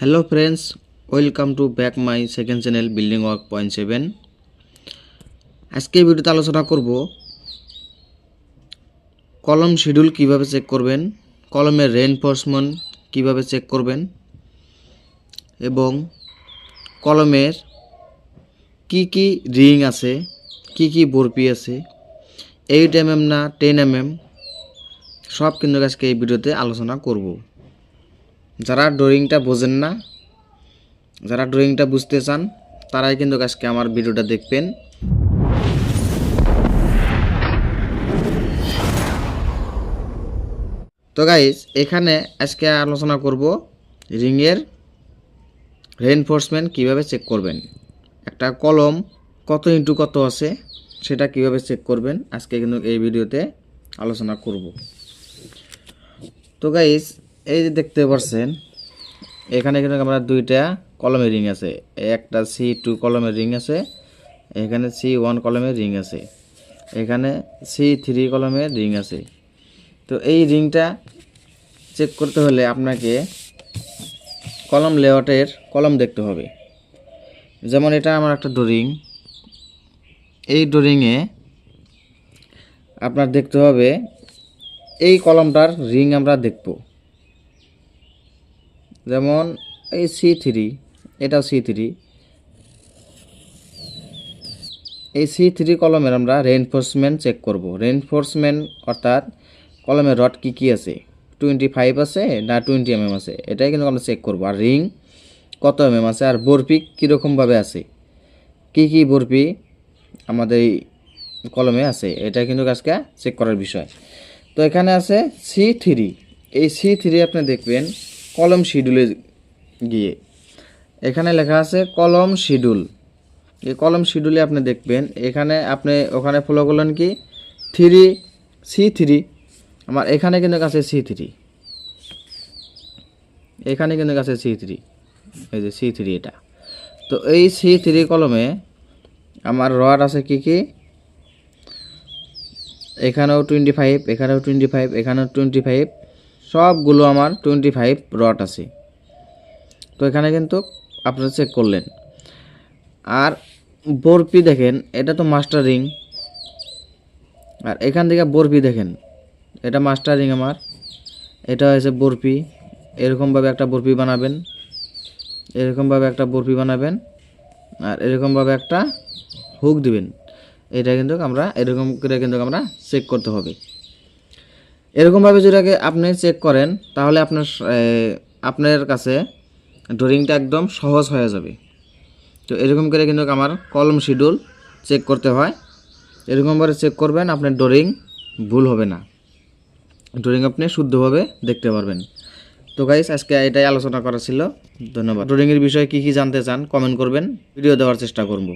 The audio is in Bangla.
Hello friends, welcome to back my second channel Building Work Point 7. আজকে ভিডিওতে আলোচনা করব কলম শিডিউল কিভাবে চেক করবেন, কলমের রেইনফোর্সমেন্ট কিভাবে চেক করবেন এবং কলমের কি কি রিং আছে, কি কি বরপি আছে, 8 mm না 10 mm সব কিন্তু আজকে এই ভিডিওতে আলোচনা করব। যারা ড্রয়িংটা বোঝেন না, যারা ড্রয়িংটা বুঝতে চান তারাই কিন্তু আজকে আমার ভিডিওটা দেখবেন। তো গাইস, এখানে আজকে আলোচনা করব রিংয়ের রেইনফোর্সমেন্ট কিভাবে চেক করবেন, একটা কলম কত ইনটু কত আছে সেটা কিভাবে চেক করবেন আজকে কিন্তু এই ভিডিওতে আলোচনা করব। তো গাইস, এই যে দেখতে পাচ্ছেন এখানে কিন্তু আমরা দুইটা কলমের রিং আছে, একটা C2 কলমের রিং আছে, এখানে C1 কলমের রিং আছে, এখানে C3 কলমের রিং আছে। তো এই রিংটা চেক করতে হলে আপনাকে কলম লেআউটের কলম দেখতে হবে। যেমন এটা আমার একটা ড্রয়িং, এই ড্রয়িংয়ে আপনার দেখতে হবে এই কলমটার রিং আমরা দেখব। যেমন এই C3, এটাও C3, এই C3 কলমের আমরা রেইনফোর্সমেন্ট চেক করব। রেইনফোর্সমেন্ট অর্থাৎ কলমের রড কি কি আছে, 25 আছে না 20 mm আছে, এটাই কিন্তু আমরা চেক করব। আর রিং কত mm আছে, আর বরপি কীরকমভাবে আছে, কি কি বরপি আমাদের এই কলমে আছে, এটা কিন্তু আজকে চেক করার বিষয়। তো এখানে আছে C3, এই C3 আপনি দেখবেন কলম শিডিউলে গিয়ে এখানে লেখা আছে কলম শিডিউল। এই কলম শিডিউলে আপনি দেখবেন এখানে আপনি ওখানে ফলো করলেন কি C3, আমার এখানে কিন্তু আছে C3, এখানে কিন্তু আছে C3, এই যে C3 এটা। তো এই C3 কলমে আমার রড আছে কি কি, এখানেও 25, এখানেও 25, এখানেও 25, সবগুলো আমার 25 রড আছে। তো এখানে কিন্তু আপনারা চেক করলেন। আর বরপি দেখেন, এটা তো মাস্টার রিং, আর এখান থেকে বরপি দেখেন, এটা মাস্টার রিং আমার, এটা হয়েছে বরপি। এরকমভাবে একটা বরপি বানাবেন, এরকমভাবে একটা বরপি বানাবেন, আর এরকমভাবে একটা হুক দিবেন। এটা কিন্তু আমরা এরকম করে কিন্তু আমরা চেক করতে হবে। এরকমভাবে যদি আপনি চেক করেন তাহলে আপনার কাছে ড্রয়িংটা একদম সহজ হয়ে যাবে। তো এরকম করে কিন্তু আমার কলম শিডিউল চেক করতে হয়। এরকমভাবে চেক করবেন, আপনার ড্রয়িং ভুল হবে না, ড্রয়িং আপনি শুদ্ধভাবে দেখতে পারবেন। তো গাইস, আজকে এটাই আলোচনা করা ছিল। ধন্যবাদ। ড্রয়িংয়ের বিষয়ে কী কী জানতে চান কমেন্ট করবেন, ভিডিও দেওয়ার চেষ্টা করব।